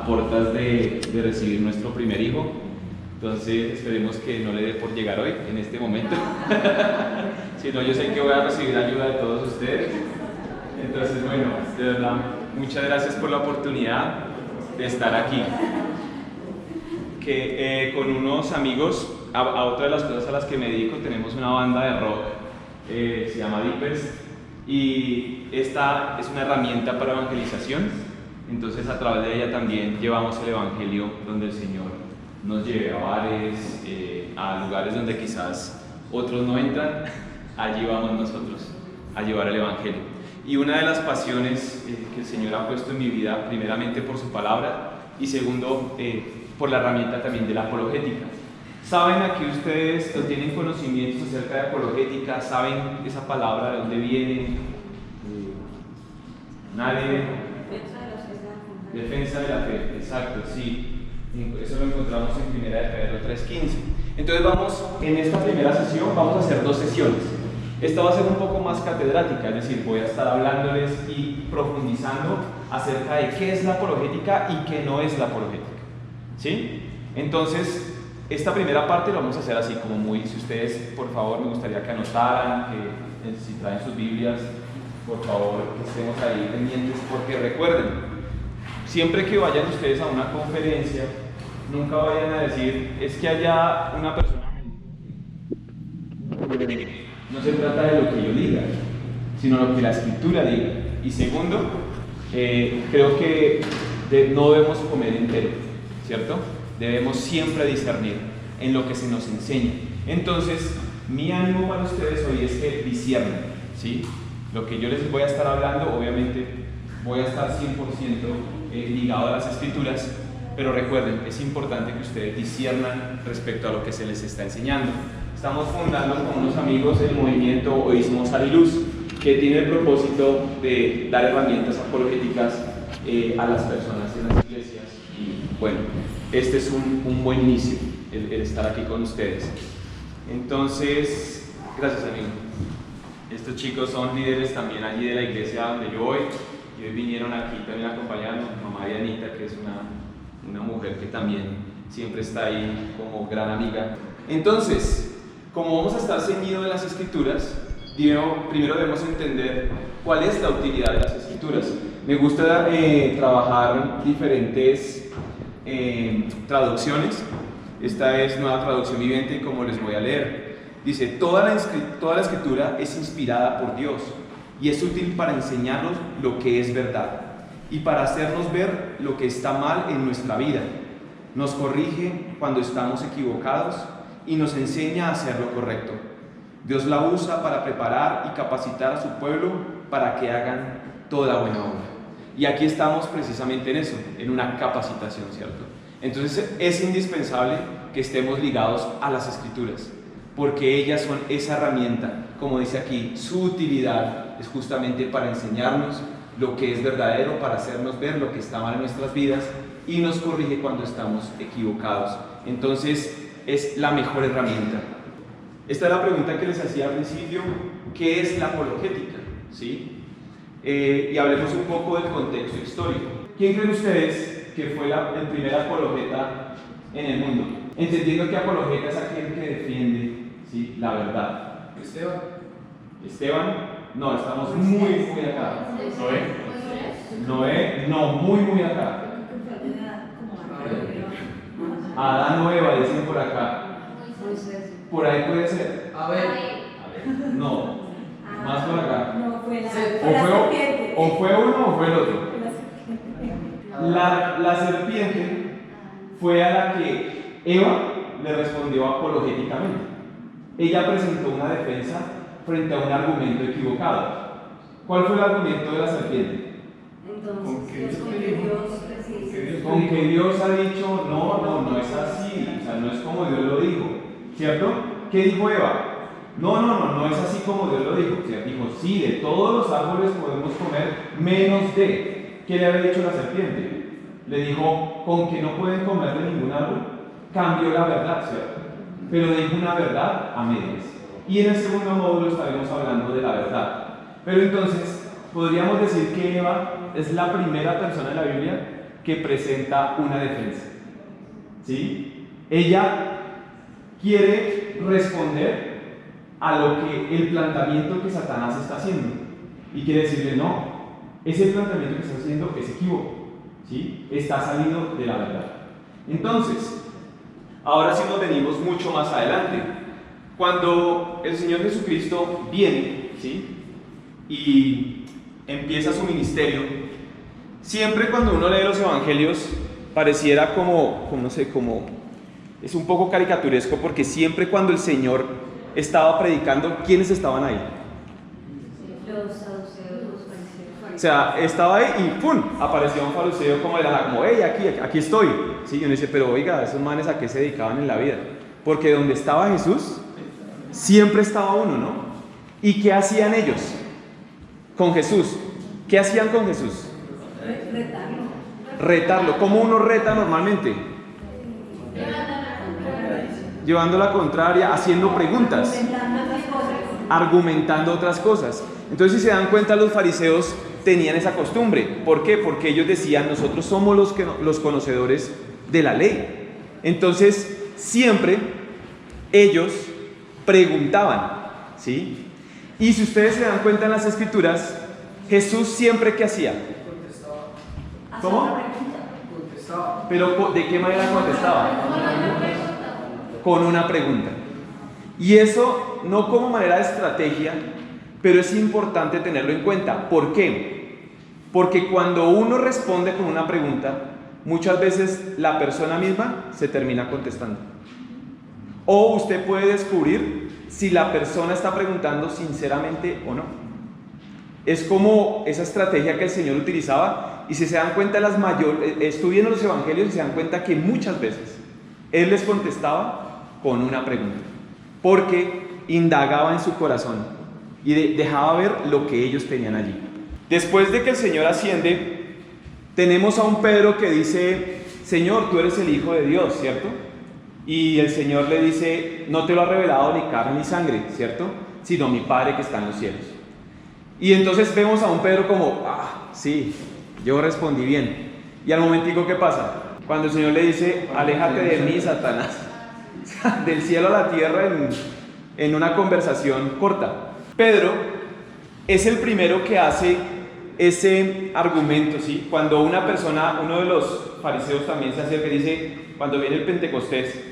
portas de recibir nuestro primer hijo. Entonces esperemos que no le dé por llegar hoy, en este momento. Si no, yo sé que voy a recibir ayuda de todos ustedes. Entonces, bueno, de verdad, muchas gracias por la oportunidad de estar aquí. Con unos amigos, a otra de las cosas a las que me dedico, tenemos una banda de rock, se llama Deepers, y esta es una herramienta para evangelización. Entonces, a través de ella también llevamos el evangelio donde el Señor nos lleve, a bares, a lugares donde quizás otros no entran. Allí vamos nosotros a llevar el evangelio. Y una de las pasiones que el Señor ha puesto en mi vida, primeramente por su palabra y segundo por la herramienta también de la apologética. ¿Saben aquí ustedes o tienen conocimientos acerca de apologética? ¿Saben esa palabra de dónde viene? ¿Nadie? Defensa de la fe, exacto, sí. Eso lo encontramos en 1 Pedro 3:15. Entonces en esta primera sesión vamos a hacer 2 sesiones. Esta va a ser un poco más catedrática, es decir, voy a estar hablándoles y profundizando acerca de qué es la apologética y qué no es la apologética. ¿Sí? Entonces, esta primera parte lo vamos a hacer así como muy, si ustedes, por favor, me gustaría que anotaran, que si traen sus Biblias, por favor, que estemos ahí pendientes, porque recuerden, siempre que vayan ustedes a una conferencia, nunca vayan a decir, es que haya una persona. No se trata de lo que yo diga, sino lo que la Escritura diga. Y segundo, creo que no debemos comer entero, ¿cierto? Debemos siempre discernir en lo que se nos enseña. Entonces, mi ánimo para ustedes hoy es que disciernan, ¿sí? Lo que yo les voy a estar hablando, obviamente, voy a estar 100% ligado a las Escrituras, pero recuerden, es importante que ustedes disciernan respecto a lo que se les está enseñando. Estamos fundando con unos amigos el movimiento Oísmos Sal y Luz, que tiene el propósito de dar herramientas apologéticas a las personas en las iglesias. Y bueno, este es un buen inicio, el estar aquí con ustedes. Entonces, gracias amigo. Estos chicos son líderes también allí de la iglesia donde yo voy, y hoy vinieron aquí también a acompañarnos, mamá de Anita, que es una mujer que también siempre está ahí como gran amiga. Entonces, como vamos a estar ceñidos de las Escrituras, primero debemos entender cuál es la utilidad de las Escrituras. Me gusta trabajar diferentes traducciones. Esta es Nueva Traducción Viviente, como les voy a leer. Dice, toda la Escritura es inspirada por Dios y es útil para enseñarnos lo que es verdad y para hacernos ver lo que está mal en nuestra vida. Nos corrige cuando estamos equivocados y nos enseña a hacer lo correcto. Dios la usa para preparar y capacitar a su pueblo para que hagan toda buena obra. Y aquí estamos precisamente en eso, en una capacitación, ¿cierto? Entonces es indispensable que estemos ligados a las Escrituras, porque ellas son esa herramienta, como dice aquí, su utilidad es justamente para enseñarnos lo que es verdadero, para hacernos ver lo que está mal en nuestras vidas y nos corrige cuando estamos equivocados. Entonces, es la mejor herramienta. Esta es la pregunta que les hacía al principio, ¿qué es la apologética? ¿Sí? Y hablemos un poco del contexto histórico. ¿Quién creen ustedes que fue el primer apologeta en el mundo? Entendiendo que apologeta es aquel que defiende, ¿sí?, la verdad. ¿Esteban? No, estamos muy acá. ¿Noé? No, muy acá. Adán o Eva, dicen por acá. Por ahí puede ser. A ver. No, más por acá. O fue uno o fue el otro. La serpiente fue a la que Eva le respondió apologéticamente. Ella presentó una defensa frente a un argumento equivocado. ¿Cuál fue el argumento de la serpiente? Con que Dios ha dicho, no es así, o sea, no es como Dios lo dijo, ¿cierto? ¿Qué dijo Eva? No es así como Dios lo dijo. O sea, dijo, sí, de todos los árboles podemos comer, menos de. ¿Qué le había dicho la serpiente? Le dijo, con que no pueden comer de ningún árbol. Cambió la verdad, ¿cierto? Pero dijo una verdad a medias. Y en el segundo módulo estaremos hablando de la verdad. Pero entonces, podríamos decir que Eva es la primera persona en la Biblia que presenta una defensa. ¿Sí? Ella quiere responder a lo que el planteamiento que Satanás está haciendo. Y quiere decirle, no, ese planteamiento que está haciendo es equívoco. ¿Sí? Está salido de la verdad. Entonces, ahora sí nos venimos mucho más adelante. Cuando el Señor Jesucristo viene, ¿sí?, y empieza su ministerio, siempre cuando uno lee los evangelios pareciera como no sé, como es un poco caricaturesco, porque siempre cuando el Señor estaba predicando, ¿quiénes estaban ahí? Los saduceos, los fariseos. O sea, estaba ahí y ¡pum!, aparecía un fariseo como hey, aquí estoy. ¿Sí? Y uno dice, pero oiga, esos manes ¿a qué se dedicaban en la vida? Porque donde estaba Jesús, siempre estaba uno, ¿no? ¿Y qué hacían ellos con Jesús? ¿Qué hacían con Jesús? Retarlo. ¿Cómo uno reta normalmente? Llevando la contraria, haciendo preguntas, argumentando otras cosas. Entonces, si se dan cuenta, los fariseos tenían esa costumbre. ¿Por qué? Porque ellos decían, nosotros somos los conocedores de la ley. Entonces, siempre ellos preguntaban, ¿sí? Y si ustedes se dan cuenta en las Escrituras, Jesús siempre, ¿qué hacía? ¿Cómo? Pero ¿de qué manera contestaba? Con una pregunta. Y eso no como manera de estrategia, pero es importante tenerlo en cuenta. ¿Por qué? Porque cuando uno responde con una pregunta, muchas veces la persona misma se termina contestando. O usted puede descubrir si la persona está preguntando sinceramente o no. Es como esa estrategia que el Señor utilizaba, y si se dan cuenta, estudiando los evangelios, se dan cuenta que muchas veces Él les contestaba con una pregunta, porque indagaba en su corazón y dejaba ver lo que ellos tenían allí. Después de que el Señor asciende, tenemos a un Pedro que dice, Señor, tú eres el Hijo de Dios, ¿cierto? Y el Señor le dice, no te lo ha revelado ni carne ni sangre, ¿cierto?, sino mi Padre que está en los cielos. Y entonces vemos a un Pedro como, sí, yo respondí bien. Y al momentico, ¿qué pasa? Cuando el Señor le dice, aléjate de mí, Satanás, del cielo a la tierra en una conversación corta. Pedro es el primero que hace ese argumento, ¿sí? Cuando uno de los fariseos también se acerca y dice, cuando viene el Pentecostés,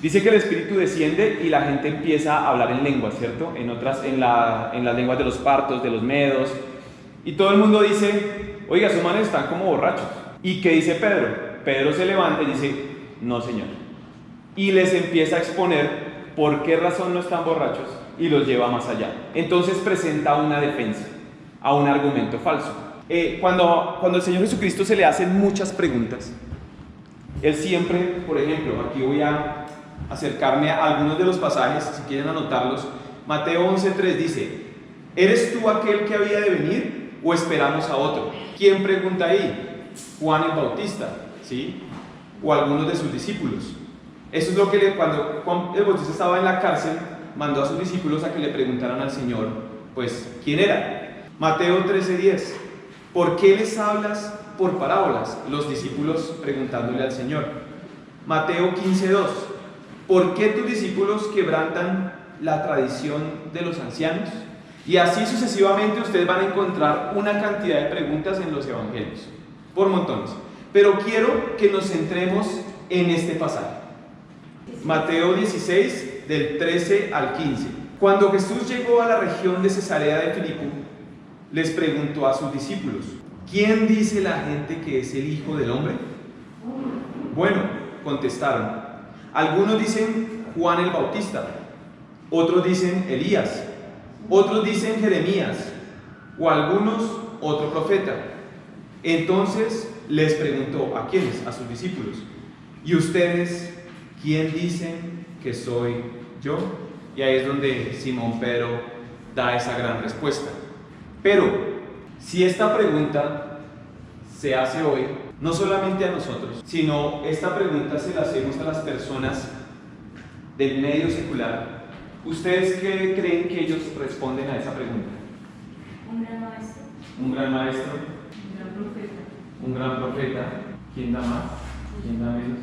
dice que el Espíritu desciende y la gente empieza a hablar en lenguas, ¿cierto? En las lenguas de los partos, de los medos, y todo el mundo dice, oiga, esos manes están como borrachos. ¿Y qué dice Pedro? Pedro se levanta y dice, no, Señor. Y les empieza a exponer por qué razón no están borrachos y los lleva más allá. Entonces presenta una defensa a un argumento falso. Cuando al Señor Jesucristo se le hacen muchas preguntas, Él siempre, por ejemplo, aquí voy a acercarme a algunos de los pasajes, si quieren anotarlos. Mateo 11:3 dice, ¿eres tú aquel que había de venir o esperamos a otro? ¿Quién pregunta ahí? Juan el Bautista, ¿sí? O algunos de sus discípulos. Eso es lo que cuando Juan el Bautista estaba en la cárcel, mandó a sus discípulos a que le preguntaran al Señor, pues, ¿quién era? Mateo 13:10, ¿por qué les hablas por parábolas? Los discípulos preguntándole al Señor. Mateo 15:2, ¿por qué tus discípulos quebrantan la tradición de los ancianos? Y así sucesivamente ustedes van a encontrar una cantidad de preguntas en los evangelios, por montones. Pero quiero que nos centremos en este pasaje. Mateo 16, del 13 al 15. Cuando Jesús llegó a la región de Cesarea de Filipo, les preguntó a sus discípulos, ¿quién dice la gente que es el Hijo del Hombre? Bueno, contestaron, algunos dicen Juan el Bautista, otros dicen Elías, otros dicen Jeremías, o algunos otro profeta. Entonces les preguntó, ¿a quiénes? A sus discípulos, ¿y ustedes quién dicen que soy yo? Y ahí es donde Simón Pedro da esa gran respuesta. Pero si esta pregunta se hace hoy, no solamente a nosotros, sino esta pregunta se la hacemos a las personas del medio secular, ¿ustedes qué creen que ellos responden a esa pregunta? Un gran maestro. Un gran maestro. Un gran profeta. Un gran profeta. ¿Quién da más? ¿Quién da menos?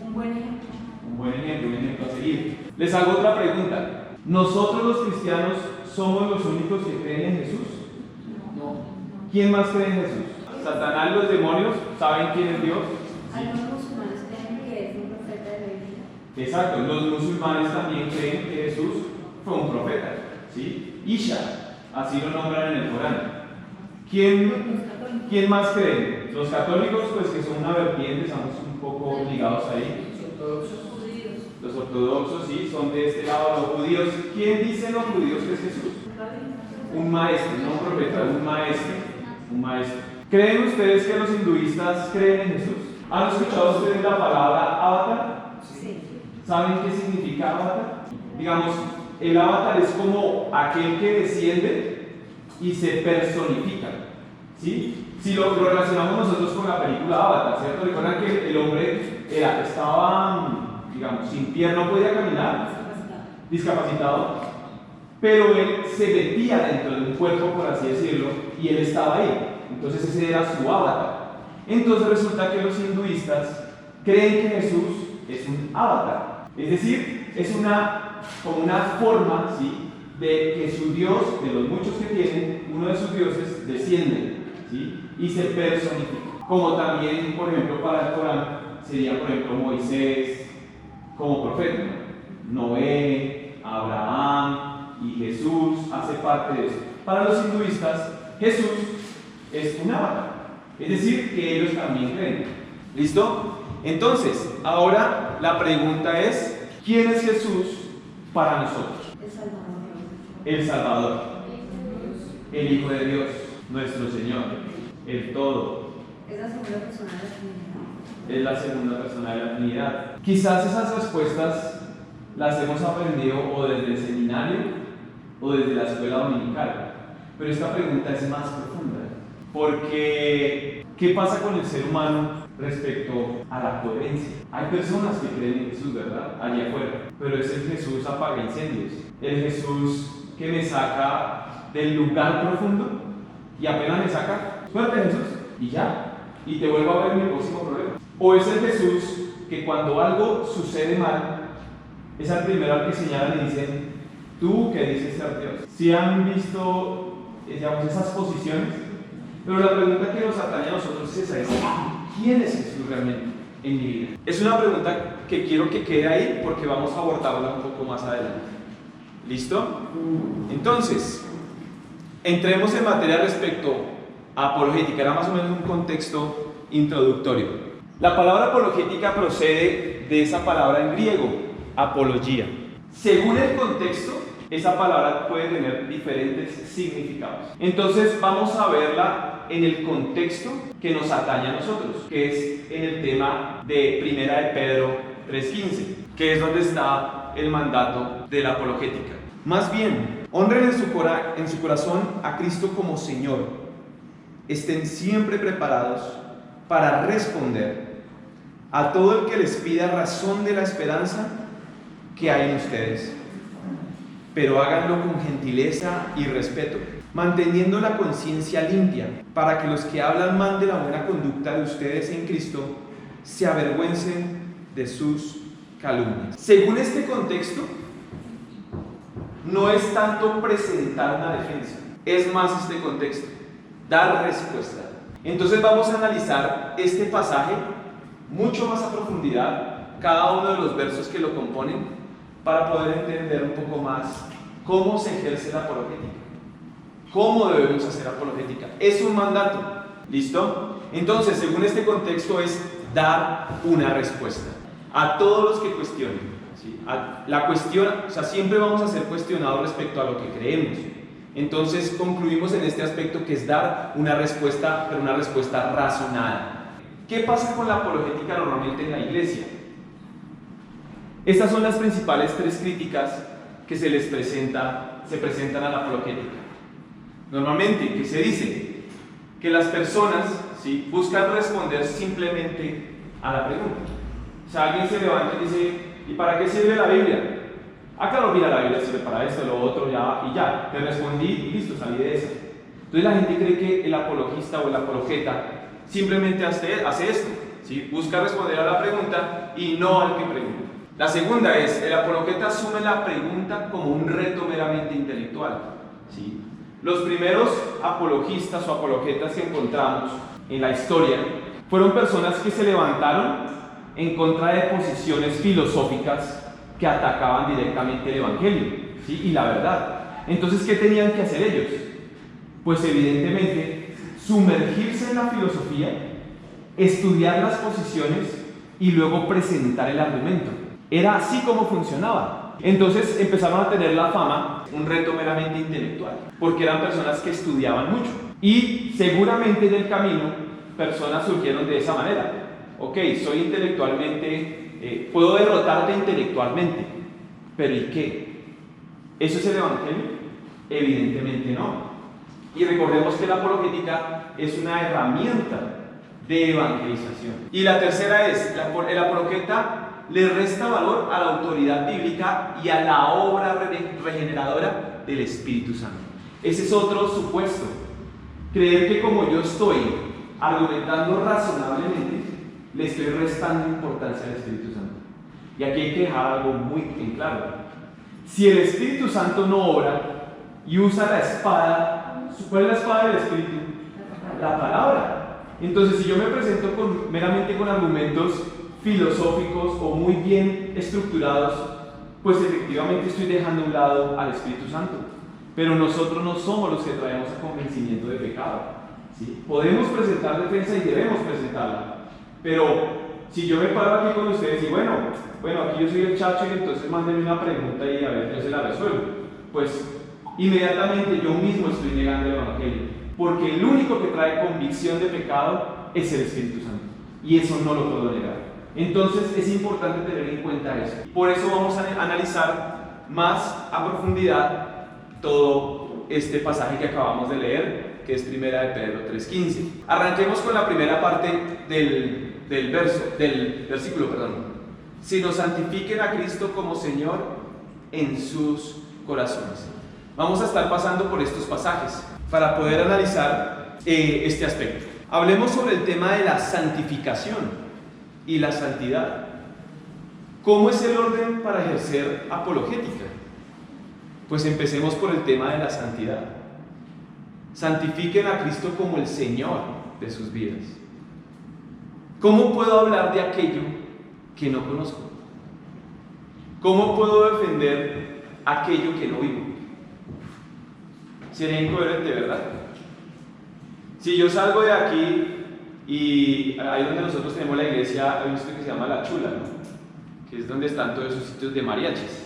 Un buen ejemplo. Un ejemplo a seguir. Les hago otra pregunta. ¿Nosotros los cristianos somos los únicos que creen en Jesús? No. ¿Quién más cree en Jesús? ¿Satanás y los demonios saben quién es Dios? Algunos musulmanes creen que es un profeta de la Biblia. Exacto, los musulmanes también creen que Jesús fue un profeta, ¿sí? Isha, así lo nombran en el Corán. ¿Quién más cree? Los católicos, pues que son una vertiente, estamos un poco ligados ahí. Los ortodoxos, sí, son de este lado, los judíos. ¿Quién dice los judíos que es Jesús? Un maestro, no un profeta, un maestro. Un maestro. ¿Creen ustedes que los hinduistas creen en Jesús? ¿Han escuchado ustedes la palabra avatar? Sí. ¿Saben qué significa avatar? Digamos, el avatar es como aquel que desciende y se personifica, ¿sí? Si lo relacionamos nosotros con la película Avatar, ¿cierto? Recuerdan que el hombre estaba, digamos, sin pierna, no podía caminar, discapacitado, pero él se metía dentro de un cuerpo, por así decirlo, y él estaba ahí. Entonces ese era su avatar. Entonces resulta que los hinduistas creen que Jesús es un avatar. Es decir, es como una forma, ¿sí?, de que su Dios, de los muchos que tienen, uno de sus dioses desciende, ¿sí?, y se personifica. Como también, por ejemplo, para el Corán sería, por ejemplo, Moisés como profeta, Noé, Abraham y Jesús hace parte de eso. Para los hinduistas, Jesús es un avatar, es decir, que ellos también creen. ¿Listo? Entonces, ahora la pregunta es, ¿quién es Jesús para nosotros? El Salvador. El Salvador, el Hijo de Dios, nuestro Señor, el Todo. Es la segunda persona de la Trinidad. Es la segunda persona de la Trinidad. Quizás esas respuestas las hemos aprendido o desde el seminario o desde la escuela dominical, pero esta pregunta es más profunda, porque ¿qué pasa con el ser humano respecto a la coherencia? Hay personas que creen en Jesús, ¿verdad? Allá afuera, pero es el Jesús apaga incendios, el Jesús que me saca del lugar profundo y apenas me saca, suerte Jesús, y ya, y te vuelvo a ver mi próximo problema. O es el Jesús que cuando algo sucede mal, es el primero al que señalan y dicen, tú que dices ser Dios. Si han visto, digamos, esas posiciones, pero la pregunta que nos atañe a nosotros es esa, ¿quién es Jesús realmente en mi vida? Es una pregunta que quiero que quede ahí porque vamos a abordarla un poco más adelante. ¿Listo? Entonces, entremos en materia respecto a apologética. Era más o menos un contexto introductorio. La palabra apologética procede de esa palabra en griego, apología. Según el contexto, esa palabra puede tener diferentes significados. Entonces vamos a verla en el contexto que nos atañe a nosotros, que es en el tema de Primera de Pedro 3:15, que es donde está el mandato de la apologética. Más bien, honren en su corazón a Cristo como Señor. Estén siempre preparados para responder a todo el que les pida razón de la esperanza que hay en ustedes, pero háganlo con gentileza y respeto, manteniendo la conciencia limpia, para que los que hablan mal de la buena conducta de ustedes en Cristo se avergüencen de sus calumnias. Según este contexto, no es tanto presentar una defensa, es más este contexto, dar respuesta. Entonces vamos a analizar este pasaje mucho más a profundidad, cada uno de los versos que lo componen, para poder entender un poco más cómo se ejerce la apologética, cómo debemos hacer apologética. Es un mandato, ¿listo? Entonces, según este contexto, es dar una respuesta a todos los que cuestionen, ¿sí? La cuestión, o sea, siempre vamos a ser cuestionados respecto a lo que creemos. Entonces, concluimos en este aspecto que es dar una respuesta, pero una respuesta razonada. ¿Qué pasa con la apologética normalmente en la iglesia? Estas son las principales tres críticas que se presentan a la apologética. Normalmente, ¿qué se dice? Que las personas, ¿sí?, buscan responder simplemente a la pregunta. O sea, alguien se levanta y dice, ¿y para qué sirve la Biblia? Ah, claro, mira, la Biblia sirve para esto, lo otro, ya, y ya, te respondí y listo, salí de esa. Entonces la gente cree que el apologista o el apologeta simplemente hace esto, ¿sí? Busca responder a la pregunta y no al que pregunta. La segunda es, el apologeta asume la pregunta como un reto meramente intelectual, ¿sí? Los primeros apologistas o apologetas que encontramos en la historia fueron personas que se levantaron en contra de posiciones filosóficas que atacaban directamente el Evangelio, ¿sí? Y la verdad. Entonces, ¿qué tenían que hacer ellos? Pues evidentemente sumergirse en la filosofía, estudiar las posiciones y luego presentar el argumento. Era así como funcionaba. Entonces empezaron a tener la fama, un reto meramente intelectual, porque eran personas que estudiaban mucho. Y seguramente en el camino personas surgieron de esa manera. Ok, soy intelectualmente, puedo derrotarte intelectualmente, pero ¿y qué? ¿Eso es el Evangelio? Evidentemente no. Y recordemos que la apologética es una herramienta de evangelización. Y la tercera es, el apologeta le resta valor a la autoridad bíblica y a la obra regeneradora del Espíritu Santo. Ese es otro supuesto. Creer que como yo estoy argumentando razonablemente, le estoy restando importancia al Espíritu Santo. Y aquí hay que dejar algo muy en claro. Si el Espíritu Santo no obra y usa la espada, ¿cuál es la espada del Espíritu? La palabra. Entonces, si yo me presento meramente con argumentos filosóficos o muy bien estructurados, pues efectivamente estoy dejando a un lado al Espíritu Santo. Pero nosotros no somos los que traemos el convencimiento de pecado, ¿sí? Podemos presentar defensa y debemos presentarla, pero si yo me paro aquí con ustedes y bueno, aquí yo soy el chacho y entonces mándenme una pregunta y a ver, yo se la resuelvo, pues inmediatamente yo mismo estoy negando el Evangelio, porque el único que trae convicción de pecado es el Espíritu Santo, y eso no lo puedo negar. Entonces es importante tener en cuenta eso. Por eso vamos a analizar más a profundidad todo este pasaje que acabamos de leer, que es Primera de Pedro 3:15. Arranquemos con la primera parte del versículo. Sino santifiquen a Cristo como Señor en sus corazones. Vamos a estar pasando por estos pasajes para poder analizar este aspecto. Hablemos sobre el tema de la santificación y la santidad. ¿Cómo es el orden para ejercer apologética? Pues empecemos por el tema de la santidad. Santifiquen a Cristo como el Señor de sus vidas. ¿Cómo puedo hablar de aquello que no conozco? ¿Cómo puedo defender aquello que no vivo? Sería incoherente, ¿verdad? Si yo salgo de aquí y ahí donde nosotros tenemos la iglesia, hay un sitio que se llama La Chula, ¿no? Que es donde están todos esos sitios de mariachis,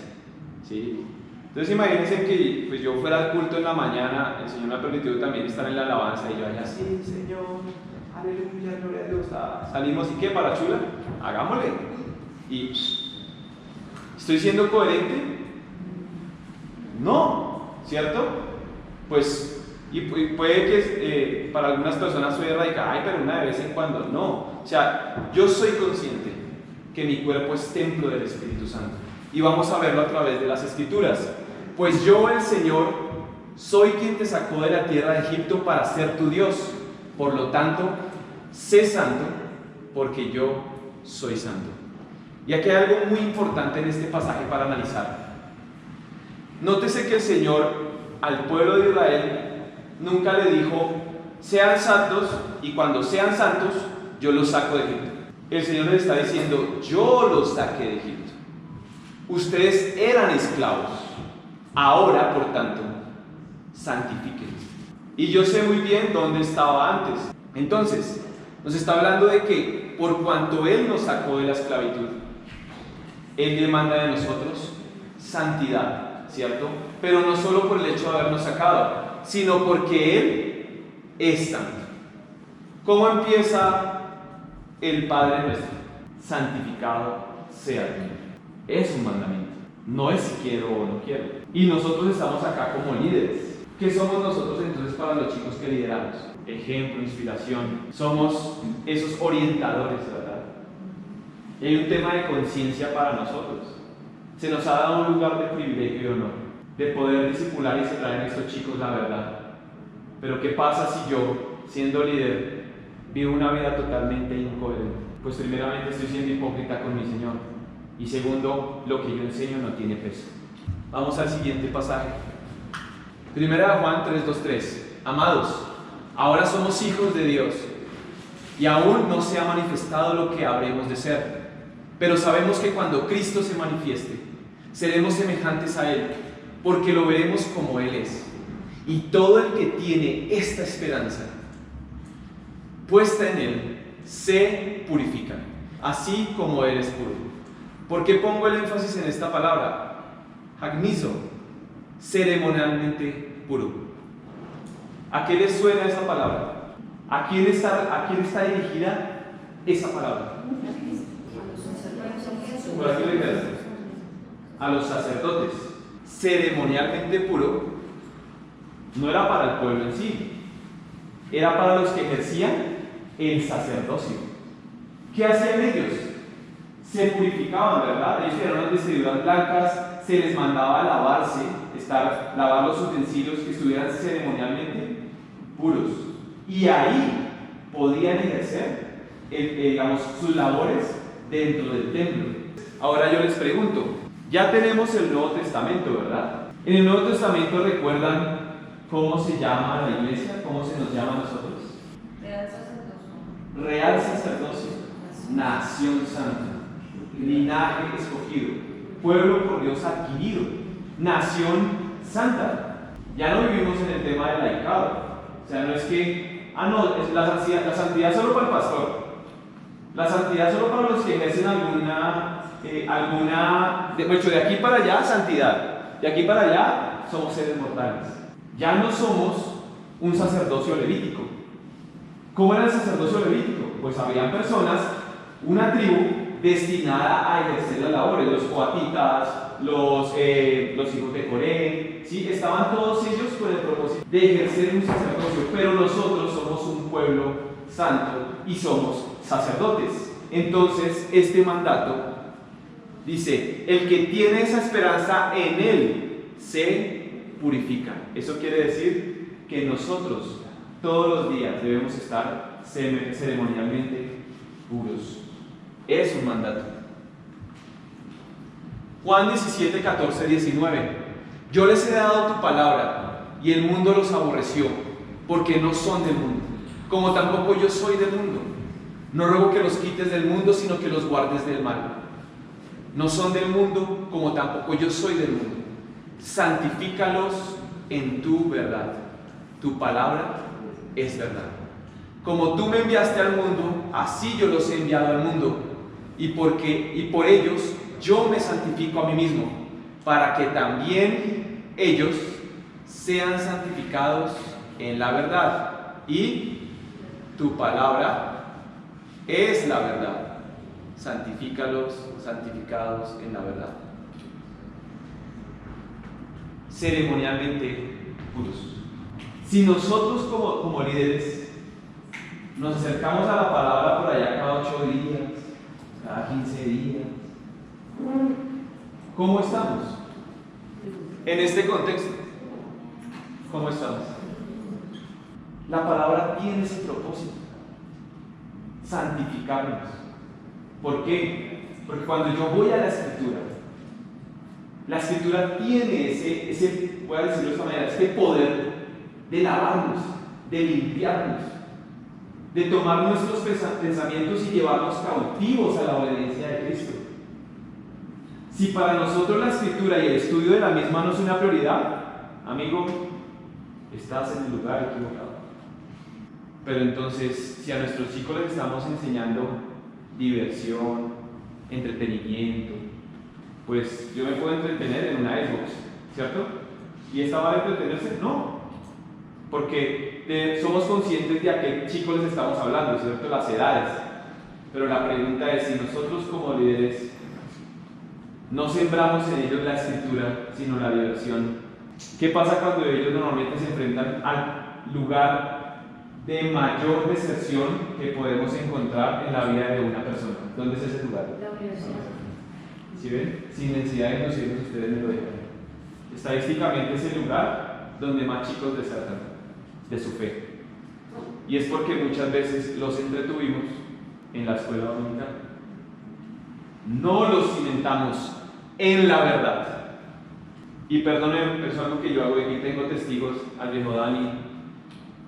¿sí? Entonces imagínense que pues, yo fuera al culto en la mañana, el Señor me ha permitido también estar en la alabanza y yo allá, sí, Señor, aleluya, gloria a Dios. Salimos y ¿qué? ¿Para Chula? Hagámosle. ¿Y estoy siendo coherente? No, ¿cierto? Pues, y puede que para algunas personas soy radical, ay, pero una de vez en cuando, no. O sea, yo soy consciente que mi cuerpo es templo del Espíritu Santo. Y vamos a verlo a través de las Escrituras. Pues yo, el Señor, soy quien te sacó de la tierra de Egipto para ser tu Dios. Por lo tanto, sé santo, porque yo soy santo. Y aquí hay algo muy importante en este pasaje para analizar. Nótese que el Señor al pueblo de Israel nunca le dijo, sean santos, y cuando sean santos, yo los saco de Egipto. El Señor les está diciendo, yo los saqué de Egipto. Ustedes eran esclavos. Ahora, por tanto, santifíquense. Y yo sé muy bien dónde estaba antes. Entonces, nos está hablando de que por cuanto Él nos sacó de la esclavitud, Él demanda de nosotros santidad, ¿cierto? Pero no solo por el hecho de habernos sacado, sino porque Él es santo. ¿Cómo empieza el Padre nuestro? Santificado sea tu nombre. Es un mandamiento, no es si quiero o no quiero. Y nosotros estamos acá como líderes. ¿Qué somos nosotros entonces para los chicos que lideramos? Ejemplo, inspiración. Somos esos orientadores, ¿verdad? Y hay un tema de conciencia para nosotros. Se nos ha dado un lugar de privilegio y honor, de poder discipular y sembrar en estos chicos la verdad. Pero ¿qué pasa si yo, siendo líder, vivo una vida totalmente incoherente? pues primeramente estoy siendo hipócrita con mi Señor. Y segundo, lo que yo enseño no tiene peso. Vamos al siguiente pasaje. Primera de Juan 3:2-3. Amados, ahora somos hijos de Dios y aún no se ha manifestado lo que habremos de ser. Pero sabemos que cuando Cristo se manifieste, seremos semejantes a Él, porque lo veremos como Él es. Y todo el que tiene esta esperanza puesta en Él, se purifica, así como Él es puro. ¿Por qué pongo el énfasis en esta palabra? Hagnizo, ceremonialmente puro. ¿A qué les suena esa palabra? ¿A quién está dirigida esa palabra? ¿Por aquí le queda? A los sacerdotes. Ceremonialmente puro no era para el pueblo en sí, era para los que ejercían el sacerdocio. ¿Qué hacían ellos? Se purificaban, ¿verdad? Ellos eran unas vestiduras blancas, se les mandaba a lavarse, lavar los utensilios que estuvieran ceremonialmente puros. Y ahí podían ejercer, sus labores dentro del templo. Ahora yo les pregunto, ya tenemos el Nuevo Testamento, ¿verdad? En el Nuevo Testamento, ¿recuerdan cómo se llama la iglesia? ¿Cómo se nos llama a nosotros? Real sacerdocio, nación santa, linaje escogido, pueblo por Dios adquirido, nación santa. Ya no vivimos en el tema del laicado. O sea, no es que, es la santidad solo para el pastor, la santidad solo para los que ejercen de aquí para allá, santidad, de aquí para allá somos seres mortales. Ya no somos un sacerdocio levítico. ¿Cómo era el sacerdocio levítico? Pues habían personas, una tribu destinada a ejercer las labores, los coatitas, los hijos de Coré, ¿sí? Estaban todos ellos con el propósito de ejercer un sacerdocio, pero nosotros somos un pueblo santo y somos sacerdotes. Entonces, este mandato dice, el que tiene esa esperanza en Él se purifica. Eso quiere decir que nosotros todos los días debemos estar ceremonialmente puros. Es un mandato. Juan 17, 14, 19. Yo les he dado tu palabra y el mundo los aborreció, porque no son del mundo, como tampoco yo soy del mundo. No ruego que los quites del mundo, sino que los guardes del mal. No son del mundo, como tampoco yo soy del mundo. Santifícalos en tu verdad. Tu palabra es verdad. Como tú me enviaste al mundo, así yo los he enviado al mundo. Y por ellos yo me santifico a mí mismo, para que también ellos sean santificados en la verdad. Y tu palabra es la verdad. Santifícalos, santificados en la verdad. Ceremonialmente puros. Si nosotros como líderes nos acercamos a la palabra por allá cada 8 días, cada 15 días, ¿cómo estamos? En este contexto, ¿cómo estamos? La palabra tiene ese propósito, santificarnos. ¿Por qué? Porque cuando yo voy a la Escritura tiene ese, voy a decirlo de esta manera, este poder de lavarnos, de limpiarnos, de tomar nuestros pensamientos y llevarlos cautivos a la obediencia de Cristo. Si para nosotros la Escritura y el estudio de la misma no es una prioridad, amigo, estás en el lugar equivocado. Pero entonces, si a nuestros chicos les estamos enseñando diversión, entretenimiento, pues yo me puedo entretener en una Xbox, ¿cierto? ¿Y esta va a entretenerse? No, porque somos conscientes de a qué chicos les estamos hablando, ¿cierto? Las edades. Pero la pregunta es, si nosotros como líderes no sembramos en ellos la Escritura, sino la diversión, ¿qué pasa cuando ellos normalmente se enfrentan al lugar de mayor deserción que podemos encontrar en la vida de una persona? ¿Dónde es ese lugar? La universidad. ¿Sí ven? Sin necesidad de inducirnos, ustedes me lo dejan. Estadísticamente es el lugar donde más chicos desertan de su fe. Y es porque muchas veces los entretuvimos en la escuela dominical. No los cimentamos en la verdad. Y perdónenme, pero es algo que yo hago, y aquí tengo testigos, al viejo Dani.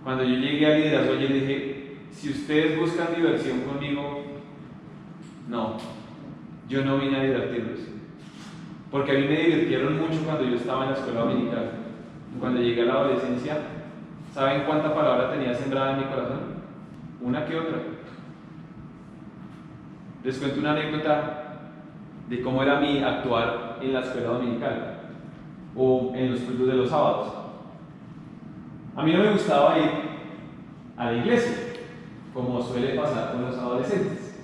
Cuando yo llegué al liderazgo, yo dije, si ustedes buscan diversión conmigo, no, yo no vine a divertirlos. Porque a mí me divirtieron mucho cuando yo estaba en la escuela dominical. Cuando llegué a la adolescencia, ¿saben cuánta palabra tenía sembrada en mi corazón? Una que otra. Les cuento una anécdota de cómo era mi actuar en la escuela dominical o en los cultos de los sábados. A mí no me gustaba ir a la iglesia, como suele pasar con los adolescentes.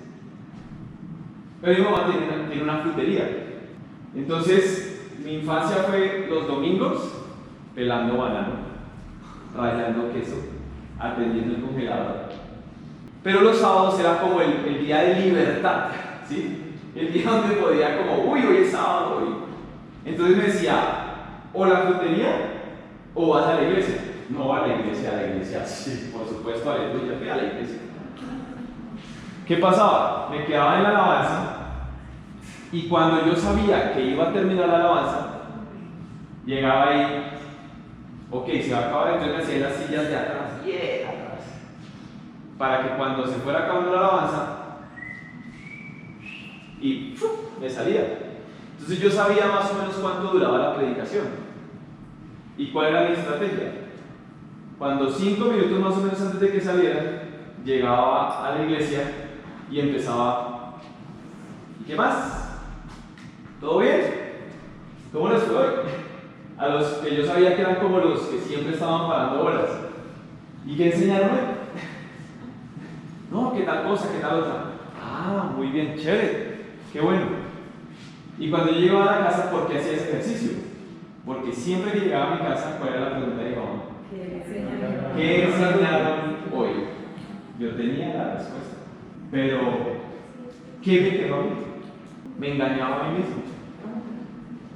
Pero mi mamá tiene una frutería. Entonces, mi infancia fue los domingos pelando banano, rallando queso, atendiendo el congelador. Pero los sábados era como el día de libertad, ¿sí? El día donde podía como, uy, hoy es sábado. Entonces me decía, o la frutería o vas a la iglesia. No a la iglesia, sí, por supuesto, aleluya, fui a la iglesia. ¿Qué pasaba? Me quedaba en la alabanza y cuando yo sabía que iba a terminar la alabanza, llegaba ahí, ok, se va a acabar, entonces me hacía las sillas de atrás, atrás, para que cuando se fuera acabando la alabanza, y me salía. Entonces yo sabía más o menos cuánto duraba la predicación. ¿Y cuál era mi estrategia? Cuando 5 minutos más o menos antes de que saliera, llegaba a la iglesia y empezaba. ¿Y qué más? ¿Todo bien? ¿Cómo les fue hoy? A los que yo sabía que eran como los que siempre estaban parando horas. ¿Y qué enseñaron hoy? No, ¿qué tal cosa? ¿Qué tal otra? Ah, muy bien, chévere, qué bueno. Y cuando yo llegaba a la casa, ¿por qué hacía ese ejercicio? Porque siempre que llegaba a mi casa, ¿cuál era la pregunta de mi mamá? ¿Qué enseñaron hoy? Yo tenía la respuesta. Pero, ¿qué me quedó a mí? Me engañaba a mí mismo.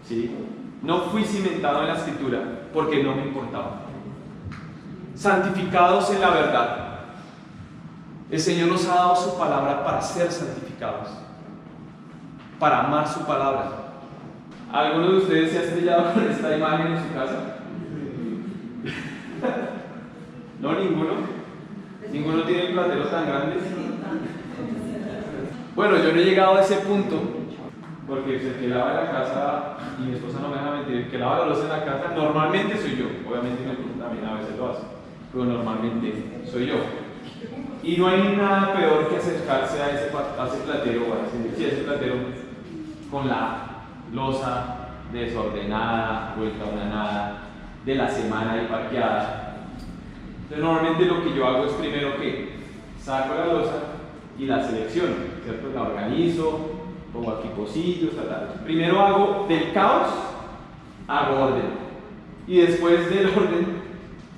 ¿Sí? No fui cimentado en la escritura porque no me importaba. Santificados en la verdad. El Señor nos ha dado su palabra para ser santificados, para amar su palabra. ¿Alguno de ustedes se ha estrellado con esta imagen en su casa? No, ninguno. Ninguno tiene el platero tan grande. Bueno, yo no he llegado a ese punto, porque el que lava la casa, y mi esposa no me deja mentir, el que lava la loza en la casa normalmente soy yo. Obviamente mi esposa también a veces lo hace, pero normalmente soy yo. Y no hay nada peor que acercarse a ese platero, a ese platero con la loza desordenada, vuelta a una nada, de la semana ahí parqueada. Entonces normalmente lo que yo hago es primero que saco la loza y la selecciono, ¿cierto? La organizo, pongo aquí pocillos, tal. Primero hago del caos, hago orden. Y después del orden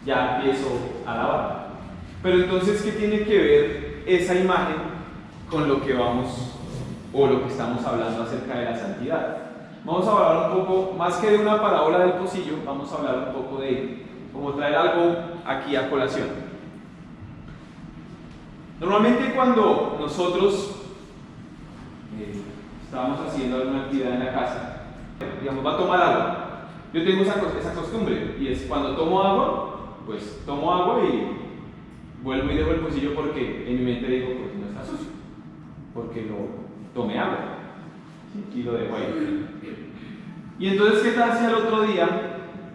ya empiezo a lavar. Pero entonces, ¿qué tiene que ver esa imagen con lo que vamos o lo que estamos hablando acerca de la santidad? Vamos a hablar un poco, más que de una parábola del pocillo, vamos a hablar un poco de cómo traer algo aquí a colación. Normalmente cuando nosotros estamos haciendo alguna actividad en la casa, digamos, va a tomar agua. Yo tengo esa costumbre, y es cuando tomo agua, pues tomo agua y vuelvo y dejo el pocillo porque en mi mente digo, pues no está sucio, porque lo tomé agua, ¿sí? Y lo dejo ahí. Y entonces, ¿qué tal si al otro día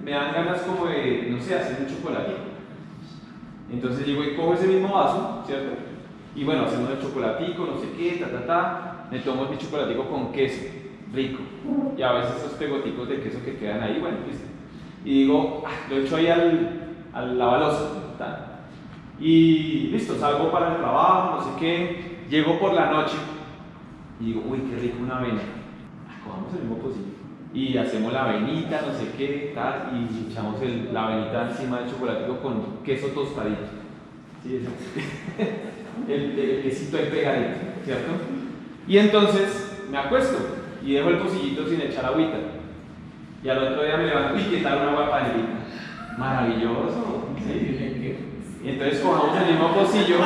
me dan ganas como de, no sé, hacer un chocolatito? Entonces llego y cojo ese mismo vaso, ¿cierto? Y bueno, hacemos el chocolatico, no sé qué, me tomo mi chocolatico con queso, rico. Y a veces esos pegoticos de queso que quedan ahí, bueno, listo. Y digo, lo echo ahí al lavaloza, tal. Y listo, salgo para el trabajo, no sé qué, llego por la noche y digo, uy, qué rico una avena. Cojamos el mismo pocillo y hacemos la avenita, no sé qué, tal, y echamos la avenita encima del chocolatico con queso tostadito. ¿Sí? El quesito ahí pegadito, ¿cierto? Y entonces me acuesto y dejo el pocillito sin echar agüita. Y al otro día me levanto y ¿qué tal una agua panelita? Maravilloso, ¿sí? Y entonces cojamos el mismo pocillo,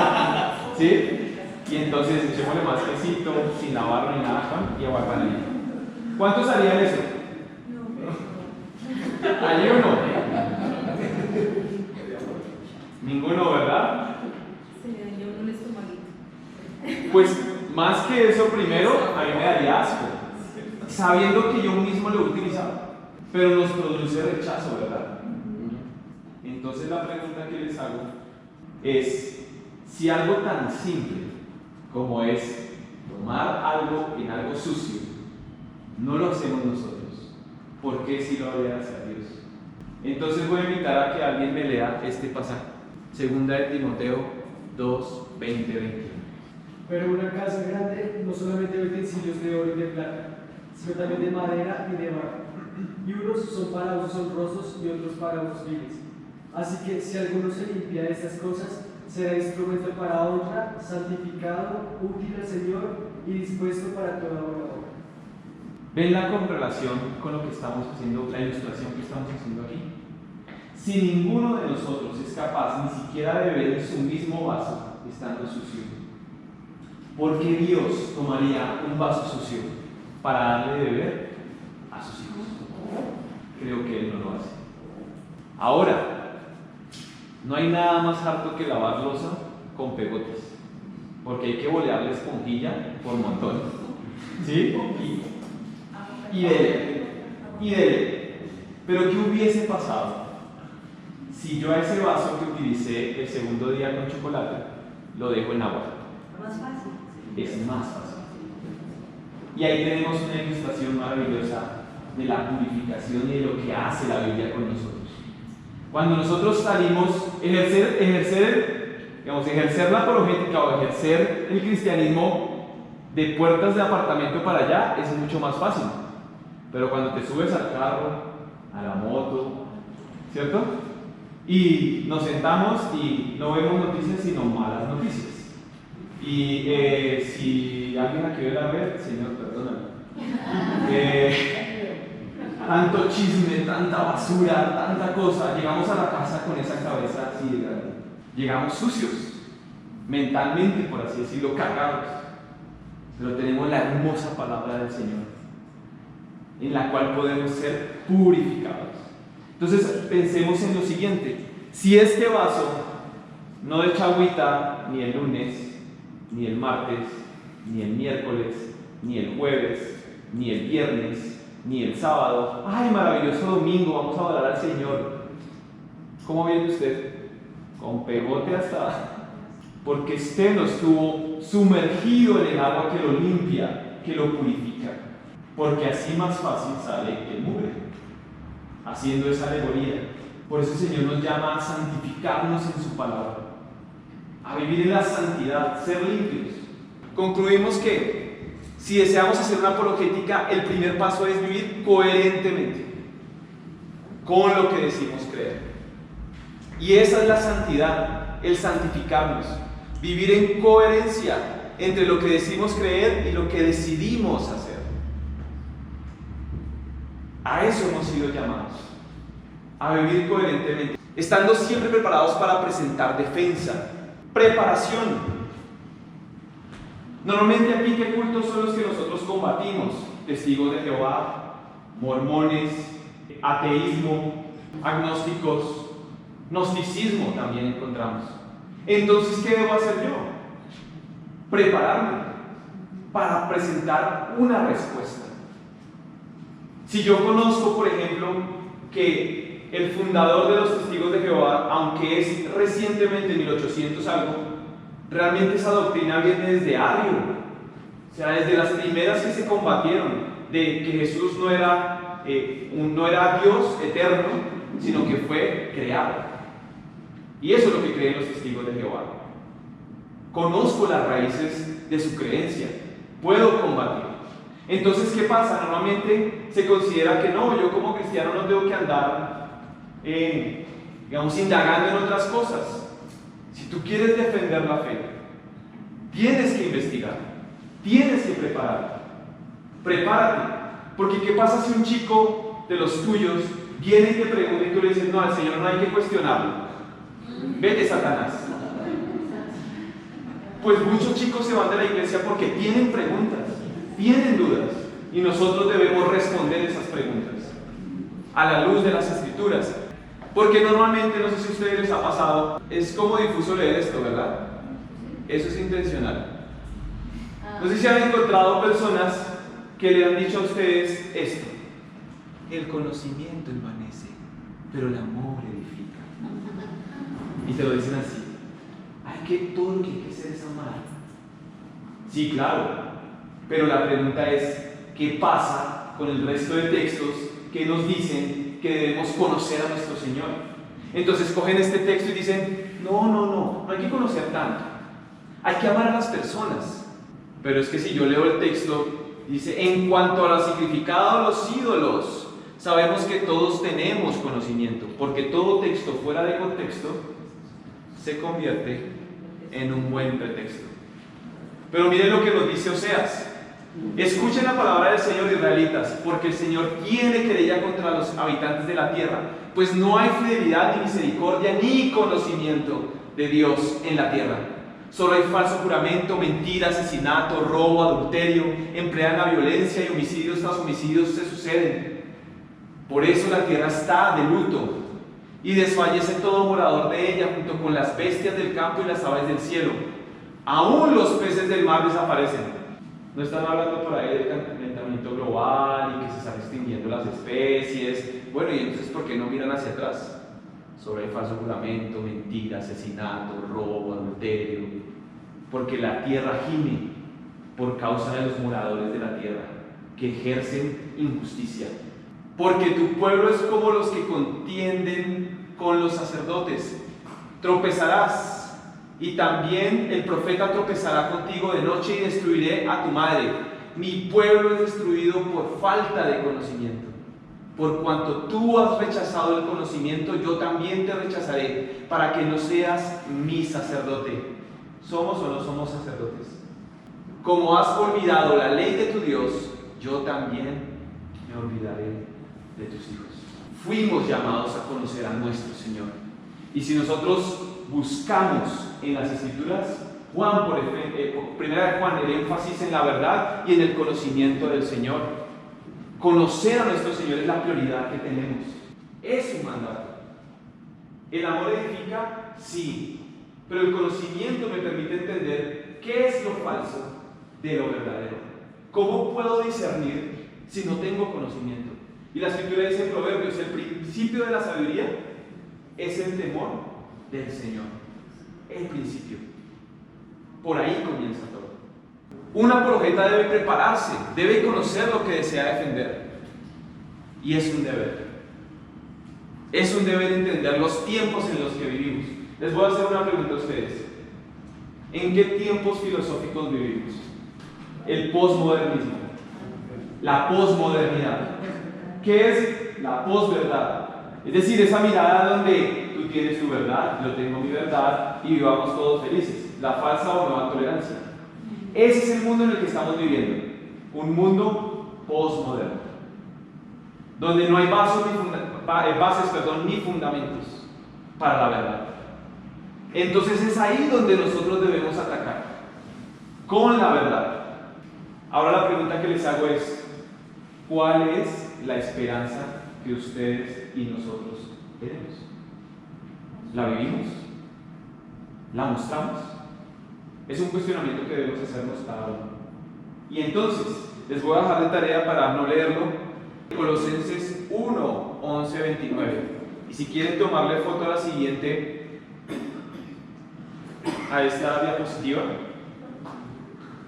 ¿sí? Y entonces echémosle más quesito, sin lavarlo ni nada, y agua panela. ¿Cuántos harían eso? ¿Hay uno? Ninguno, ¿verdad? Se le dañó un estomaguito. Pues más que eso, primero, a mí me daría asco, sabiendo que yo mismo lo he utilizado, pero nos produce rechazo, ¿verdad? Entonces la pregunta que les hago es, si algo tan simple como es tomar algo en algo sucio, no lo hacemos nosotros, ¿por qué si lo debe hacer Dios? Entonces voy a invitar a que alguien me lea este pasaje, 2 de Timoteo 2, 20, 21. Pero una casa grande no solamente de utensilios de oro y de plata, sino también de madera y de barro. Y unos son para usos honrosos y otros para usos viles. Así que si alguno se limpia de estas cosas, será instrumento para honra, santificado, útil al Señor y dispuesto para toda buena obra. ¿Ven la correlación con lo que estamos haciendo, la ilustración que estamos haciendo aquí? Si ninguno de nosotros es capaz ni siquiera de beber en su mismo vaso estando sucio, ¿por qué Dios tomaría un vaso sucio para darle de beber a sus hijos? Creo que Él no lo hace. Ahora, no hay nada más harto que lavar loza con pegotes, porque hay que bolear la esponjilla por montones. ¿Sí? Y dele. Pero ¿qué hubiese pasado si yo a ese vaso que utilicé el segundo día con chocolate lo dejo en agua? Más fácil. Es más fácil. Y ahí tenemos una ilustración maravillosa de la purificación y de lo que hace la Biblia con nosotros. Cuando nosotros salimos, ejercer la apologética o ejercer el cristianismo de puertas de apartamento para allá es mucho más fácil. Pero cuando te subes al carro, a la moto, ¿cierto? Y nos sentamos y no vemos noticias sino malas noticias. Y si alguien aquí ve la red, Señor, perdóname. Tanto chisme, tanta basura, tanta cosa. Llegamos a la casa con esa cabeza así de grande. Llegamos sucios, mentalmente, por así decirlo, cargados. Pero tenemos la hermosa palabra del Señor, en la cual podemos ser purificados. Entonces, pensemos en lo siguiente. Si este vaso no de agüita ni el lunes, ni el martes, ni el miércoles, ni el jueves, ni el viernes, ni el sábado. ¡Ay, maravilloso domingo! Vamos a adorar al Señor. ¿Cómo viene usted? Con pegote hasta... Porque usted no estuvo sumergido en el agua que lo limpia, que lo purifica. Porque así más fácil sale el mugre. Haciendo esa alegoría. Por eso el Señor nos llama a santificarnos en su palabra, a vivir en la santidad, ser limpios. Concluimos que si deseamos hacer una apologética, el primer paso es vivir coherentemente con lo que decimos creer. Y esa es la santidad, el santificarnos, vivir en coherencia entre lo que decimos creer y lo que decidimos hacer. A eso hemos sido llamados, a vivir coherentemente, estando siempre preparados para presentar defensa, preparación. Normalmente aquí, ¿qué cultos son los que nosotros combatimos? Testigos de Jehová, mormones, ateísmo, agnósticos, gnosticismo también encontramos. Entonces, ¿qué debo hacer yo? Prepararme para presentar una respuesta. Si yo conozco, por ejemplo, que el fundador de los Testigos de Jehová, aunque es recientemente 1800 algo, realmente esa doctrina viene desde Arrio, o sea, desde las primeras que se combatieron, de que Jesús no era Dios eterno, sino que fue creado. Y eso es lo que creen los Testigos de Jehová. Conozco las raíces de su creencia, puedo combatir. Entonces, ¿qué pasa? Normalmente se considera que no, yo como cristiano no tengo que andar, indagando en otras cosas. Si tú quieres defender la fe, tienes que investigar, tienes que prepararte. Prepárate, porque ¿qué pasa si un chico de los tuyos viene y te pregunta y tú le dices, no, al Señor no hay que cuestionarlo? Vete, Satanás. Pues muchos chicos se van de la iglesia porque tienen preguntas, tienen dudas, y nosotros debemos responder esas preguntas a la luz de las Escrituras. Porque normalmente, no sé si a ustedes les ha pasado, es como difuso leer esto, ¿verdad? Eso es intencional. No sé si han encontrado personas que le han dicho a ustedes esto: el conocimiento envanece, pero el amor edifica. Y te lo dicen así: todo lo que hay que hacer es amar. Sí, claro, pero la pregunta es: ¿qué pasa con el resto de textos que nos dicen que debemos conocer a nuestro Señor? Entonces cogen este texto y dicen: no hay que conocer tanto, hay que amar a las personas. Pero es que si yo leo el texto, dice: en cuanto al significado de los ídolos, sabemos que todos tenemos conocimiento, porque todo texto fuera de contexto se convierte en un buen pretexto. Pero miren lo que nos dice Oseas: escuchen la palabra del Señor, israelitas, porque el Señor tiene querella contra los habitantes de la tierra, pues no hay fidelidad, ni misericordia, ni conocimiento de Dios en la tierra. Solo hay falso juramento, mentira, asesinato, robo, adulterio, emplean la violencia, y homicidios tras homicidios se suceden. Por eso la tierra está de luto, y desfallece todo morador de ella, junto con las bestias del campo y las aves del cielo. Aún los peces del mar desaparecen. No están hablando por ahí del calentamiento global y que se están extinguiendo las especies. Bueno, y entonces, ¿por qué no miran hacia atrás? Sobre el falso juramento, mentira, asesinato, robo, adulterio. Porque la tierra gime por causa de los moradores de la tierra, que ejercen injusticia. Porque tu pueblo es como los que contienden con los sacerdotes. Tropezarás, y también el profeta tropezará contigo de noche, y destruiré a tu madre. Mi pueblo es destruido por falta de conocimiento. Por cuanto tú has rechazado el conocimiento, yo también te rechazaré, para que no seas mi sacerdote. ¿Somos o no somos sacerdotes? Como has olvidado la ley de tu Dios, yo también me olvidaré de tus hijos. Fuimos llamados a conocer a nuestro Señor. Y si nosotros buscamos en las Escrituras, primera de Juan, el énfasis en la verdad y en el conocimiento del Señor. Conocer a nuestro Señor es la prioridad que tenemos. Es un mandato. ¿El amor edifica? Sí. Pero el conocimiento me permite entender qué es lo falso de lo verdadero. ¿Cómo puedo discernir si no tengo conocimiento? Y la Escritura dice en Proverbios: el principio de la sabiduría es el temor del Señor. El principio. Por ahí comienza todo. Un apologeta debe prepararse, debe conocer lo que desea defender. Y es un deber. Es un deber entender los tiempos en los que vivimos. Les voy a hacer una pregunta a ustedes. ¿En qué tiempos filosóficos vivimos? El posmodernismo, la posmodernidad. ¿Qué es la posverdad? Es decir, esa mirada donde tú tienes tu verdad, yo tengo mi verdad y vivamos todos felices. La falsa o nueva tolerancia. Ese es el mundo en el que estamos viviendo. Un mundo posmoderno, donde no hay bases ni fundamentos para la verdad. Entonces es ahí donde nosotros debemos atacar, con la verdad. Ahora la pregunta que les hago es: ¿cuál es la esperanza que ustedes y nosotros tenemos? ¿La vivimos? ¿La mostramos? Es un cuestionamiento que debemos hacernos cada uno. Y entonces, les voy a dejar de tarea, para no leerlo, Colosenses 1, 11, 29. Y si quieren tomarle foto a la siguiente, a esta diapositiva,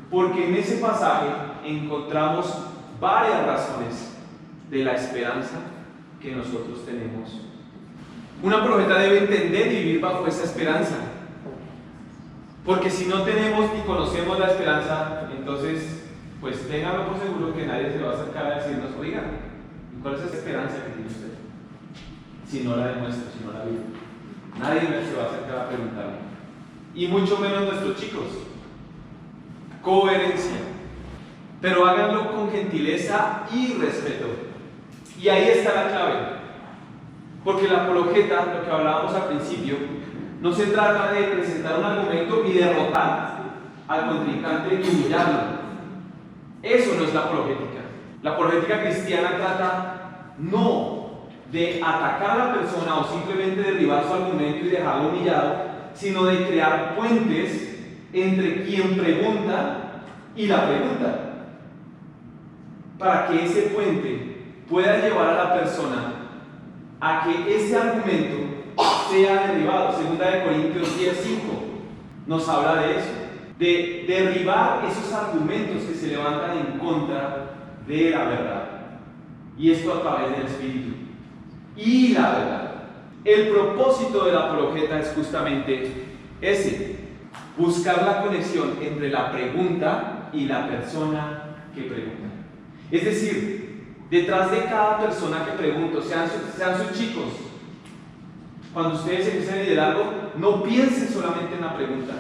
porque en ese pasaje encontramos varias razones de la esperanza que nosotros tenemos. Una profeta debe entender y vivir bajo esa esperanza. Porque si no tenemos ni conocemos la esperanza, entonces, pues ténganlo por seguro que nadie se va a acercar a decirnos: oiga, ¿y cuál es esa esperanza que tiene usted? Si no la demuestra, si no la vive. Nadie se va a acercar a preguntarle. Y mucho menos nuestros chicos. Coherencia. Pero háganlo con gentileza y respeto. Y ahí está la clave. Porque la apologeta, lo que hablábamos al principio, no se trata de presentar un argumento y derrotar al contrincante y humillarlo. Eso no es la apologética. La apologética cristiana trata no de atacar a la persona o simplemente derribar su argumento y dejarlo humillado, sino de crear puentes entre quien pregunta y la pregunta, para que ese puente pueda llevar a la persona a que ese argumento sea derribado. Segunda de Corintios 10:5 nos habla de eso, de derribar esos argumentos que se levantan en contra de la verdad, y esto a través del Espíritu y la verdad. El propósito de la apologeta es justamente ese: buscar la conexión entre la pregunta y la persona que pregunta. Es decir, detrás de cada persona que pregunta, sean sus chicos, cuando ustedes empiecen a liderazgo, no piensen solamente en la pregunta,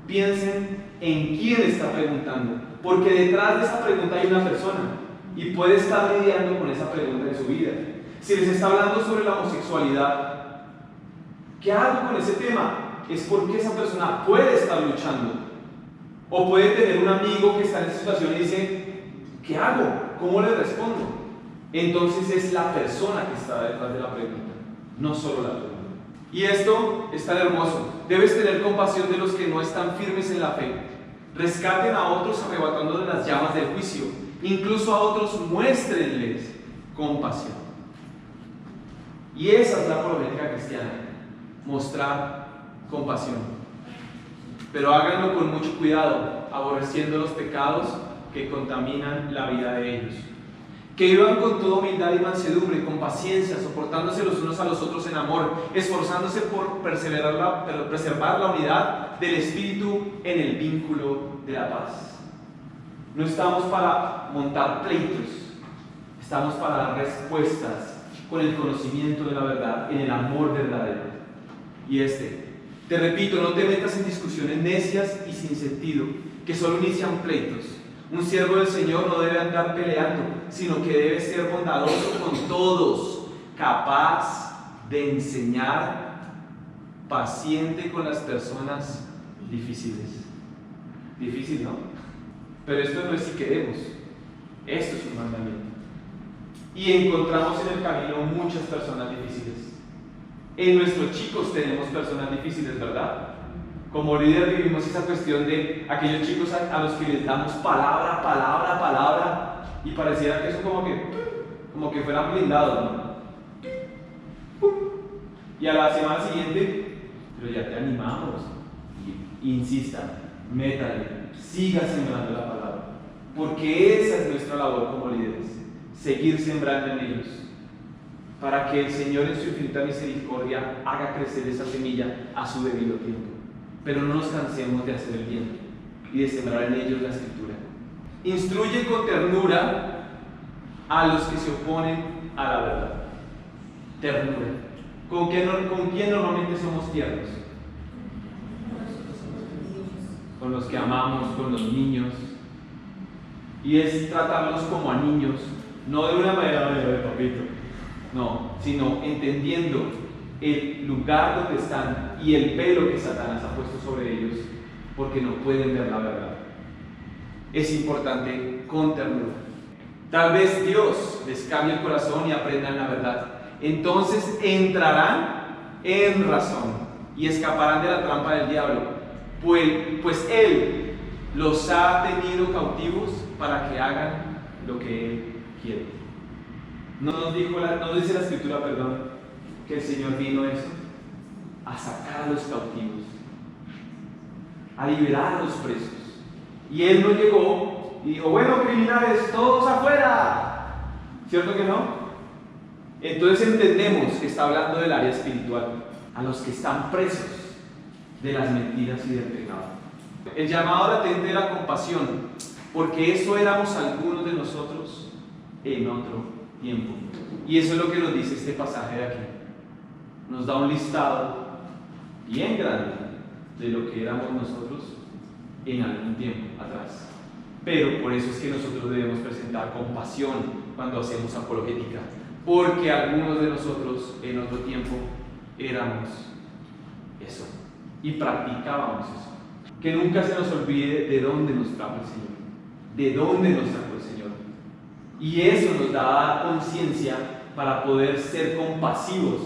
piensen en quién está preguntando, porque detrás de esa pregunta hay una persona y puede estar lidiando con esa pregunta en su vida. Si les está hablando sobre la homosexualidad, ¿qué hago con ese tema? Es porque esa persona puede estar luchando, o puede tener un amigo que está en esa situación y dice: ¿qué hago? ¿Cómo le respondo? Entonces es la persona que está detrás de la pregunta, no solo la pregunta. Y esto es tan hermoso. Debes tener compasión de los que no están firmes en la fe. Rescaten a otros arrebatando de las llamas del juicio. Incluso a otros muéstrenles compasión. Y esa es la apologética cristiana: mostrar compasión. Pero háganlo con mucho cuidado, aborreciendo los pecados que contaminan la vida de ellos. Que vivan con toda humildad y mansedumbre, con paciencia, soportándose los unos a los otros en amor, esforzándose por preservar la unidad del Espíritu en el vínculo de la paz. No estamos para montar pleitos, estamos para dar respuestas con el conocimiento de la verdad, en el amor verdadero. Y te repito, no te metas en discusiones necias y sin sentido, que solo inician pleitos. Un siervo del Señor no debe andar peleando, sino que debe ser bondadoso con todos, capaz de enseñar, paciente con las personas difíciles. Difícil, ¿no? Pero esto no es si queremos, esto es un mandamiento. Y encontramos en el camino muchas personas difíciles. En nuestros chicos tenemos personas difíciles, ¿verdad? Como líder vivimos esa cuestión de aquellos chicos a los que les damos palabra, y pareciera que eso como que fueran blindados, ¿no? Y a la semana siguiente, pero ya te animamos. Insista, métale, siga sembrando la palabra, porque esa es nuestra labor como líderes: seguir sembrando en ellos, para que el Señor en su infinita misericordia haga crecer esa semilla a su debido tiempo. Pero no nos cansemos de hacer el bien y de sembrar en ellos la Escritura. Instruye con ternura a los que se oponen a la verdad. Ternura. ¿Con quién normalmente somos tiernos? Con los que amamos, con los niños. Y es tratarlos como a niños, no de una manera de papito, no, sino entendiendo el lugar donde están y el velo que Satanás ha puesto sobre ellos, porque no pueden ver la verdad. Es importante con ternura. Tal vez Dios les cambie el corazón y aprendan la verdad. Entonces entrarán en razón y escaparán de la trampa del diablo, pues Él los ha tenido cautivos para que hagan lo que Él quiere. No dice la Escritura, que el Señor vino eso, a sacar a los cautivos, a liberar a los presos. Y Él no llegó y dijo: bueno, criminales, todos afuera. ¿Cierto que no? Entonces entendemos que está hablando del área espiritual, a los que están presos de las mentiras y del pecado. El llamado latente de la compasión, porque eso éramos algunos de nosotros en otro tiempo. Y eso es lo que nos dice este pasaje de aquí. Nos da un listado bien grande de lo que éramos nosotros en algún tiempo atrás. Pero por eso es que nosotros debemos presentar compasión cuando hacemos apologética, porque algunos de nosotros en otro tiempo éramos eso y practicábamos eso. Que nunca se nos olvide de dónde nos trajo el Señor, de dónde nos sacó el Señor. Y eso nos da conciencia para poder ser compasivos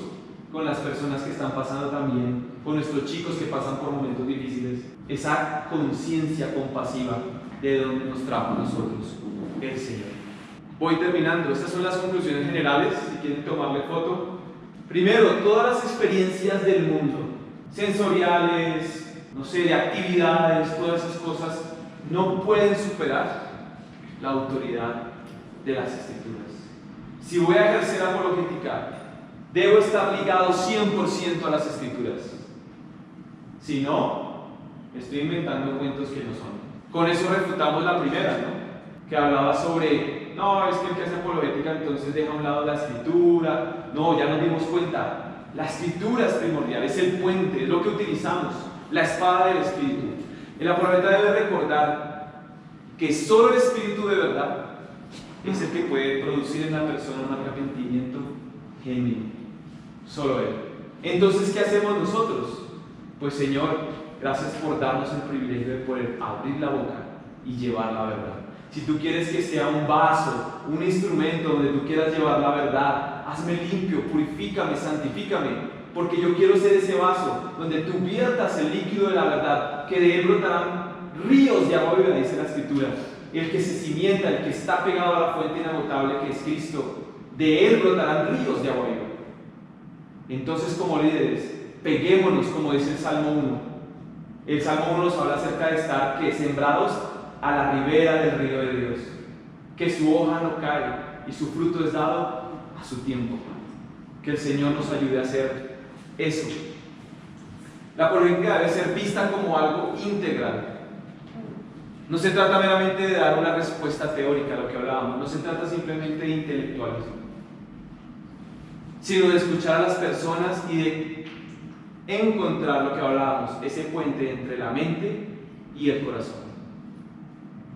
con las personas que están pasando también, con nuestros chicos que pasan por momentos difíciles. Esa conciencia compasiva de dónde nos trajo a nosotros el Señor. Voy terminando. Estas son las conclusiones generales, si quieren tomarle foto. Primero, todas las experiencias del mundo, sensoriales, no sé, de actividades, todas esas cosas, no pueden superar la autoridad de las Escrituras. Si voy a ejercer apologética, debo estar ligado 100% a las Escrituras. Si no, estoy inventando cuentos que no son. Con eso refutamos la primera, ¿no? Que hablaba sobre, no, es que el que hace apologética entonces deja a un lado la Escritura. No, ya nos dimos cuenta. La Escritura es primordial, es el puente, es lo que utilizamos, la espada del Espíritu. El apologeta debe recordar que solo el Espíritu de verdad es el que puede producir en la persona un arrepentimiento genuino. Solo Él. Entonces, ¿qué hacemos nosotros? Pues Señor, gracias por darnos el privilegio de poder abrir la boca y llevar la verdad. Si tú quieres que sea un vaso, un instrumento donde tú quieras llevar la verdad, hazme limpio, purifícame, santifícame, porque yo quiero ser ese vaso donde tú viertas el líquido de la verdad, que de él brotarán ríos de agua viva, dice la Escritura. El que se cimienta, el que está pegado a la fuente inagotable que es Cristo, de él brotarán ríos de agua viva. Entonces, como líderes, peguémonos, como dice el Salmo 1. El Salmo 1 nos habla acerca de estar sembrados a la ribera del río de Dios, que su hoja no cae y su fruto es dado a su tiempo. Que el Señor nos ayude a hacer eso. La apologética debe ser vista como algo integral. No se trata meramente de dar una respuesta teórica a lo que hablábamos, no se trata simplemente de intelectualismo, sino de escuchar a las personas y de encontrar lo que hablábamos, ese puente entre la mente y el corazón.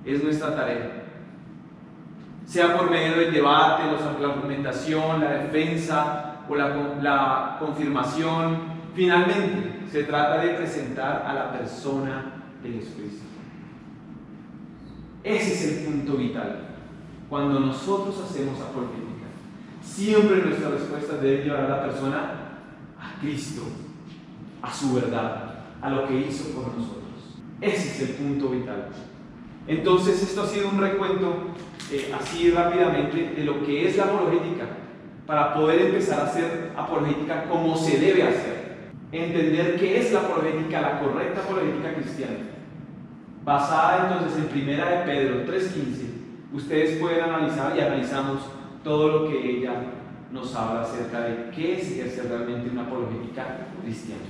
Es nuestra tarea. Sea por medio del debate, la argumentación, la defensa o la confirmación, finalmente se trata de presentar a la persona de Jesucristo. Ese es el punto vital. Cuando nosotros hacemos apologética, siempre nuestras respuestas deben llevar a la persona a Cristo, a su verdad, a lo que hizo por nosotros. Ese es el punto vital. Entonces, esto ha sido un recuento así rápidamente de lo que es la apologética, para poder empezar a hacer apologética como se debe hacer. Entender qué es la apologética, la correcta apologética cristiana. Basada entonces en 1 de Pedro 3:15, ustedes pueden analizar y analizamos todo lo que ella nos habla acerca de qué es ejercer realmente una apologética cristiana.